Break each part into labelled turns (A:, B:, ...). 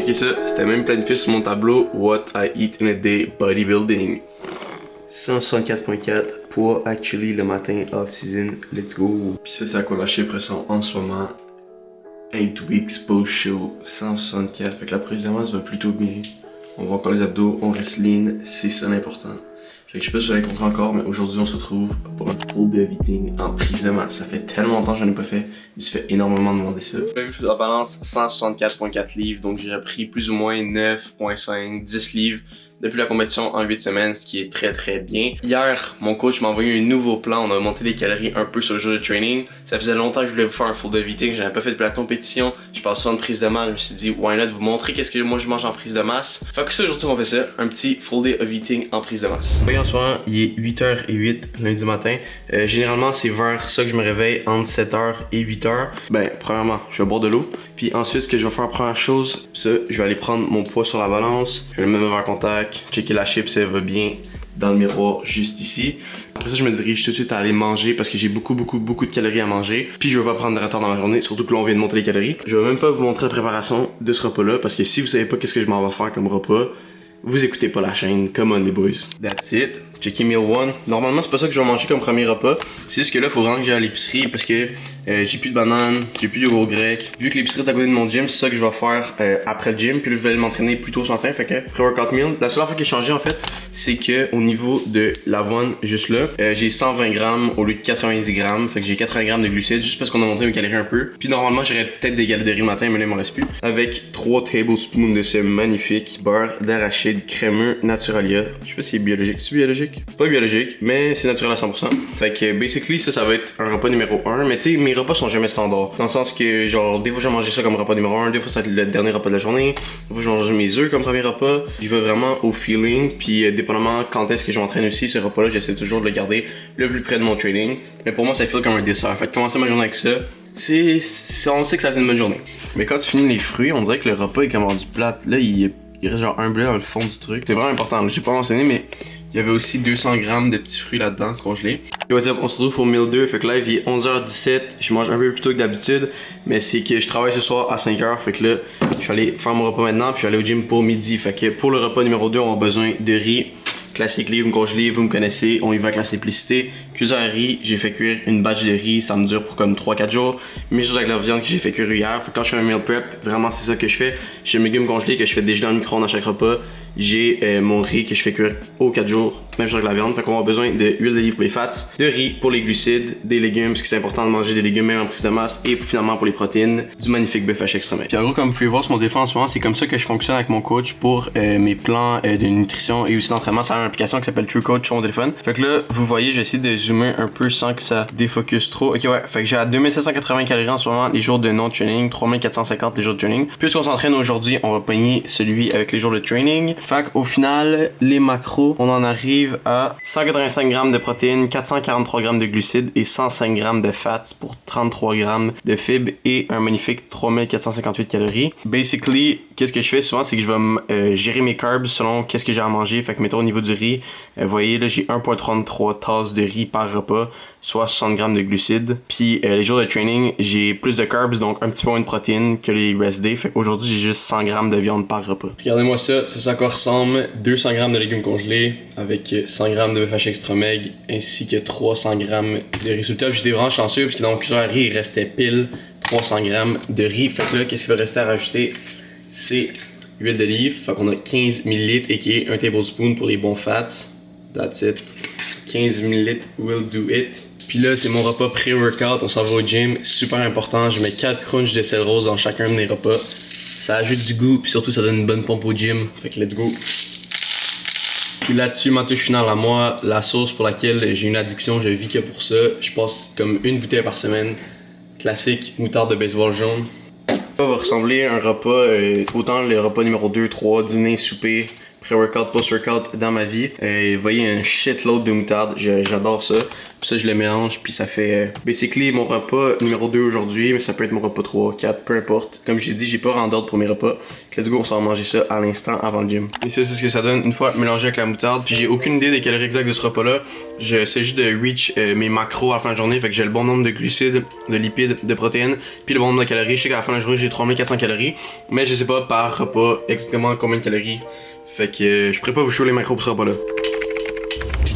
A: Checkez ça, c'était même planifié sur mon tableau What I Eat in a Day Bodybuilding. 164.4 pour actually le matin off-season, let's go. Puis ça, c'est à quoi lâcher pression en ce moment. 8 weeks post-show, 164. Fait que la prise de masse va plutôt bien. On voit encore les abdos, on reste lean, c'est ça l'important. Fait que je sais pas si vous avez compris encore, mais aujourd'hui on se retrouve pour un full day of eating en prise de masse. Ça fait tellement longtemps que j'en ai pas fait, je me suis fait énormément demander ça. La balance 164.4 livres, donc j'ai repris plus ou moins 9.5, 10 livres depuis la compétition en 8 semaines, ce qui est très bien. Hier, mon coach m'a envoyé un nouveau plan, on a monté les calories un peu sur le jour de training. Ça faisait longtemps que je voulais vous faire un full day of eating, j'avais pas fait depuis la compétition. Je parle souvent de prise de masse, je me suis dit why not vous montrer qu'est-ce que moi je mange en prise de masse. Fait que ça, aujourd'hui on fait ça, un petit full day of eating en prise de masse. En ce moment, il est 8h08 lundi matin. Généralement, c'est vers ça que je me réveille, entre 7h et 8h. Ben, premièrement, je vais boire de l'eau. Puis ensuite, ce que je vais faire, première chose, ça, je vais aller prendre mon poids sur la balance. Je vais le mettre vers contact. Checker la chip si elle va bien dans le miroir juste ici. Après ça, je me dirige tout de suite à aller manger parce que j'ai beaucoup de calories à manger. Puis je veux pas prendre de retard dans ma journée, surtout que là on vient de monter les calories. Je vais même pas vous montrer la préparation de ce repas-là parce que si vous savez pas qu'est-ce que je m'en vais faire comme repas, vous écoutez pas la chaîne. Come on les boys. That's it. Checker meal 1. Normalement, c'est pas ça que je vais manger comme premier repas. C'est juste que là, faut vraiment que j'aille à l'épicerie parce que j'ai plus de bananes, j'ai plus de yogourt grec. Vu que l'épicerie est à côté de mon gym, c'est ça que je vais faire après le gym. Puis là, je vais aller m'entraîner plus tôt ce matin. Fait que pré-workout meal. La seule affaire qui a changé en fait, c'est que au niveau de l'avoine, juste là, j'ai 120 grammes au lieu de 90 grammes. Fait que j'ai 80 grammes de glucides juste parce qu'on a monté mes calories un peu. Puis normalement, j'aurais peut-être des calories le matin, mais là, il m'en reste plus. Avec 3 tablespoons de ce magnifique beurre d'arachide crémeux Naturalia. Je sais pas si c'est biologique. C'est biologique? Pas biologique, mais c'est naturel à 100%. Fait que basically, ça va être un repas numéro 1. Mais tu sais, mes repas sont jamais standards. Dans le sens que, genre, des fois, je vais manger ça comme repas numéro 1, des fois, ça va être le dernier repas de la journée. Des fois, je vais manger mes œufs comme premier repas. J'y vais vraiment au feeling. Puis, dépendamment quand est-ce que je m'entraîne aussi, ce repas-là, j'essaie toujours de le garder le plus près de mon training. Mais pour moi, ça feel comme un dessert. Fait que commencer ma journée avec ça, on sait que ça va être une bonne journée. Mais quand tu finis les fruits, on dirait que le repas est comme rendu plate. Là, il reste genre un blé dans le fond du truc. C'est vraiment important. J'ai pas mentionné, mais il y avait aussi 200 grammes de petits fruits là-dedans congelés. Et what's up, on se retrouve au meal 2. Fait que là, il est 11h17. Je mange un peu plus tôt que d'habitude. Mais c'est que je travaille ce soir à 5h. Fait que là, je vais aller faire mon repas maintenant. Puis je vais aller au gym pour midi. Fait que pour le repas numéro 2, on a besoin de riz. Classique livre congelé, vous me connaissez, on y va avec la simplicité. Cuiseur à riz, j'ai fait cuire une batch de riz, ça me dure pour comme 3-4 jours. Même chose avec la viande que j'ai fait cuire hier. Fait que quand je fais un meal prep, vraiment c'est ça que je fais. J'ai mes légumes congelés que je fais dégeler dans le micro-ondes à chaque repas. J'ai mon riz que je fais cuire aux 4 jours. Même chose avec la viande. Fait qu'on a besoin de huile d'olive pour les fats, de riz pour les glucides, des légumes, parce que c'est important de manger des légumes même en prise de masse, et finalement pour les protéines, du magnifique bœuf haché extra maigre. Puis en gros, comme vous pouvez voir sur mon téléphone en ce moment, c'est comme ça que je fonctionne avec mon coach pour mes plans de nutrition et aussi d'entraînement. C'est une application qui s'appelle True Coach sur mon téléphone. Fait que là, vous voyez, je vais essayer de zoomer un peu sans que ça défocus trop. Ok, ouais. Fait que j'ai à 2780 calories en ce moment les jours de non-training, 3450 les jours de training. Puisqu'on s'entraîne aujourd'hui, on va pogner celui avec les jours de training. Fait qu'au final, les macros, on en arrive à 185 grammes de protéines, 443 grammes de glucides et 105 grammes de fats pour 33 grammes de fibres et un magnifique 3458 calories. Basically, qu'est-ce que je fais souvent, c'est que je vais gérer mes carbs selon qu'est-ce que j'ai à manger. Fait que mettons au niveau du riz, vous voyez là, j'ai 1.33 tasses de riz par repas, soit 60 grammes de glucides. Puis les jours de training, j'ai plus de carbs, donc un petit peu moins de protéines que les rest days. Fait qu'aujourd'hui, j'ai juste 100 grammes de viande par repas. Regardez-moi ça, ça quoi ressemble. 200 grammes de légumes congelés avec 100 grammes de bœuf haché extra maigre ainsi que 300 grammes de résultats. J'étais vraiment chanceux parce que dans mon cuiseur à riz, il restait pile 300 grammes de riz. Fait que là, qu'est-ce qu'il va rester à rajouter? C'est huile d'olive. Fait qu'on a 15 ml et qui est un tablespoon pour les bons fats. That's it. 15 ml will do it. Puis là, c'est mon repas pré-workout. On s'en va au gym. Super important. Je mets 4 crunchs de sel rose dans chacun de mes repas. Ça ajoute du goût. Puis surtout, ça donne une bonne pompe au gym. Fait que let's go. Puis là-dessus, ma touche finale à moi, la sauce pour laquelle j'ai une addiction, je vis que pour ça. Je passe comme une bouteille par semaine. Classique, moutarde de baseball jaune. Ça va ressembler à un repas, autant le repas numéro 2, 3, dîner, souper, pré-workout, post-workout dans ma vie. Vous voyez un shitload de moutarde, j'adore ça. Puis ça, je le mélange, puis ça fait basically mon repas numéro 2 aujourd'hui, mais ça peut être mon repas 3, 4, peu importe. Comme j'ai dit, j'ai pas rendu d'ordre pour mes repas. Let's go, on s'en va manger ça à l'instant avant le gym. Et ça, c'est ce que ça donne une fois mélangé avec la moutarde. Puis j'ai aucune idée des calories exactes de ce repas-là. J'essaie juste de reach mes macros à la fin de la journée, fait que j'ai le bon nombre de glucides, de lipides, de protéines, puis le bon nombre de calories. Je sais qu'à la fin de la journée, j'ai 3400 calories, mais je sais pas par repas exactement combien de calories. Fait que je pourrais pas vous show les macros pour ce repas-là.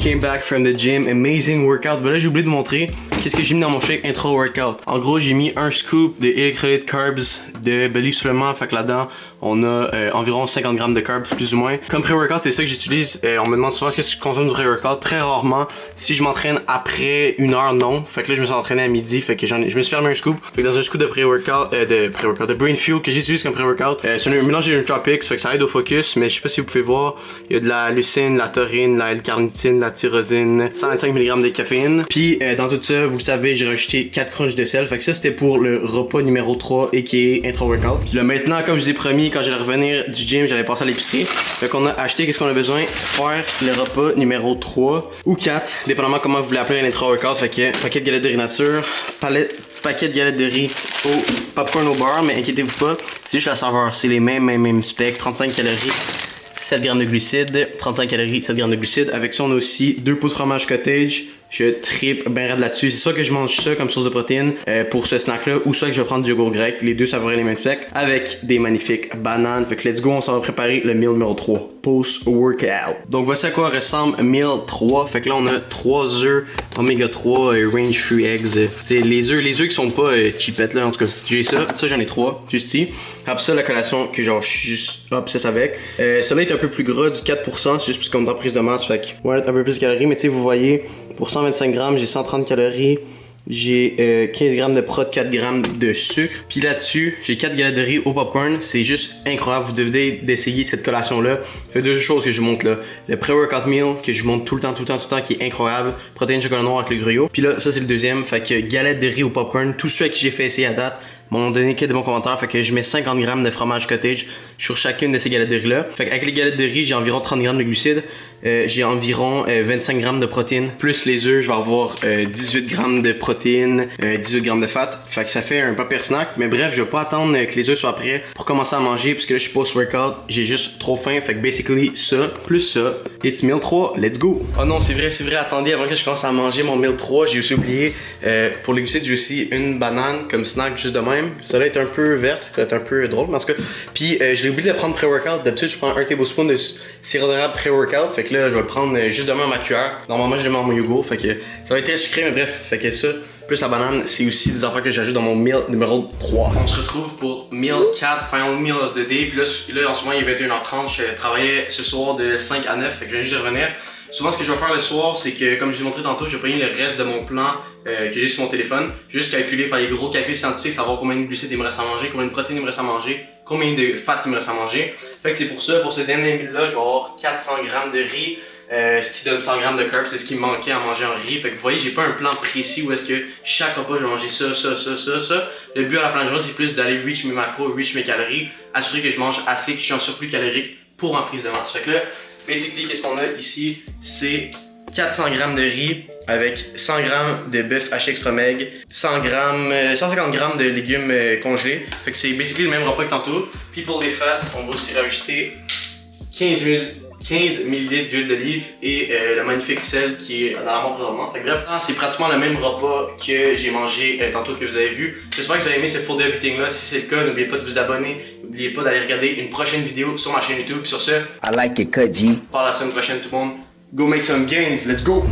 A: Came back from the gym, amazing workout. Ben là, j'ai oublié de montrer qu'est-ce que j'ai mis dans mon shake intro workout. En gros, j'ai mis un scoop de électrolytes carbs de Believe Supplement. Fait que là-dedans, on a environ 50 grammes de carbs, plus ou moins. Comme pré-workout, c'est ça que j'utilise. On me demande souvent est-ce que je consomme du pré-workout. Très rarement. Si je m'entraîne après 1 heure, non. Fait que là, je me suis entraîné à midi. Fait que je me suis permis un scoop. Fait que dans un scoop de pré-workout, de Brain Fuel que j'utilise comme pré-workout, c'est un mélange de nootropics. Fait que ça aide au focus. Mais je sais pas si vous pouvez voir, il y a de la leucine, la taurine, la L-carnitine, la tyrosine, 125 mg de caféine. Puis dans tout ça, vous le savez, j'ai rajouté 4 crunchs de sel. Fait que ça, c'était pour le repas numéro 3 aka intro workout. Puis là, maintenant, comme je vous ai promis, quand j'allais revenir du gym, j'allais passer à l'épicerie. Fait qu'on a acheté qu'est-ce qu'on a besoin pour faire le repas numéro 3 ou 4, dépendamment comment vous voulez appeler un intro workout. Fait que paquet de galettes de riz nature, paquet de galettes de riz au popcorn au beurre, mais inquiétez-vous pas, c'est juste la saveur, c'est les mêmes specs, 35 calories. 7 grammes de glucides, 35 calories, 7 grammes de glucides. Avec ça, on a aussi 2 pots de fromage cottage. Je tripe ben raide là-dessus. C'est soit que je mange ça comme source de protéines pour ce snack-là, ou soit que je vais prendre du yogourt grec. Les deux, ça va avoir les mêmes specs. Avec des magnifiques bananes. Fait que let's go, on s'en va préparer le meal numéro 3. Post-workout. Donc voici à quoi ressemble meal 3. Fait que là, on a 3 œufs oméga 3 range free eggs. Les œufs qui sont pas cheapettes là, en tout cas. J'ai ça j'en ai 3, juste ici. Après ça, la collation que genre je suis juste obsesse avec. Celui-là est un peu plus gras, du 4%, c'est juste parce qu'on est en prise de masse. Fait que ouais, un peu plus de calories, mais tu sais, vous voyez, pour 125 grammes, j'ai 130 calories. J'ai 15 grammes de prot, 4 grammes de sucre. Puis là-dessus, j'ai 4 galettes de riz au popcorn. C'est juste incroyable. Vous devez d'essayer cette collation-là. Fait 2 choses que je vous montre là. Le pré-workout meal que je vous montre tout le temps, qui est incroyable. Protéines chocolat noir avec le gruyot. Puis là, ça c'est le deuxième. Fait que galettes de riz au popcorn. Tous ceux à qui j'ai fait essayer à date m'ont donné que de bons commentaires. Fait que je mets 50 grammes de fromage cottage sur chacune de ces galettes de riz là. Fait qu'avec les galettes de riz, j'ai environ 30 grammes de glucides. J'ai environ 25 grammes de protéines. Plus les œufs, je vais avoir 18 grammes de protéines, 18 grammes de fat. Fait que ça fait un papier snack. Mais bref, je vais pas attendre que les œufs soient prêts pour commencer à manger. Puisque là, je suis post-workout. J'ai juste trop faim. Fait que basically, ça, plus ça. It's meal 3. Let's go. Oh non, c'est vrai. Attendez, avant que je commence à manger mon meal 3, j'ai aussi oublié. Pour les glucides, j'ai aussi une banane comme snack juste de même. Ça va être un peu verte. Ça va être un peu drôle. Mais en tout cas. Puis, je l'ai oublié de prendre pré-workout. D'habitude, je prends un tablespoon de sirop d'érable pré-workout. Fait que là, je vais le prendre juste demain à ma cuillère. Normalement, je le mets dans mon yogourt. Fait que ça va être très sucré, mais bref. Fait que ça, plus la banane, c'est aussi des affaires que j'ajoute dans mon meal numéro 3. On se retrouve pour meal 4, final meal of the day. Puis là en ce moment, il est 21h30. Je travaillais ce soir de 5 à 9. Fait que je viens juste de revenir. Souvent, ce que je vais faire le soir, c'est que, comme je vous ai montré tantôt, je vais prendre le reste de mon plan que j'ai sur mon téléphone. Je vais juste calculer, faire les gros calculs scientifiques, savoir combien de glucides il me reste à manger, combien de protéines il me reste à manger, combien de fat il me reste à manger. Fait que c'est pour ça, pour ce dernier meal-là, je vais avoir 400 grammes de riz, ce qui donne 100 grammes de carbs, c'est ce qui me manquait à manger en riz. Fait que vous voyez, j'ai pas un plan précis où est-ce que chaque repas, je vais manger ça. Le but à la fin de la journée, c'est plus d'aller reach mes macros, reach mes calories, assurer que je mange assez, que je suis en surplus calorique pour ma prise de masse. Fait que là, basically, qu'est-ce qu'on a ici? C'est 400 grammes de riz avec 100 grammes de bœuf haché extra meg, 150 grammes de légumes congelés. Fait que c'est basically le même repas que tantôt. Puis pour les fats, on va aussi rajouter 15 ml d'huile d'olive et le magnifique sel qui est dans la mort présentement. Fait que bref, c'est pratiquement le même repas que j'ai mangé tantôt que vous avez vu. J'espère que vous avez aimé ce full day everything là. Si c'est le cas, n'oubliez pas de vous abonner. N'oubliez pas d'aller regarder une prochaine vidéo sur ma chaîne YouTube. Puis sur ce,
B: I like it, Kaji.
A: par la semaine prochaine tout le monde. Go make some gains, let's go!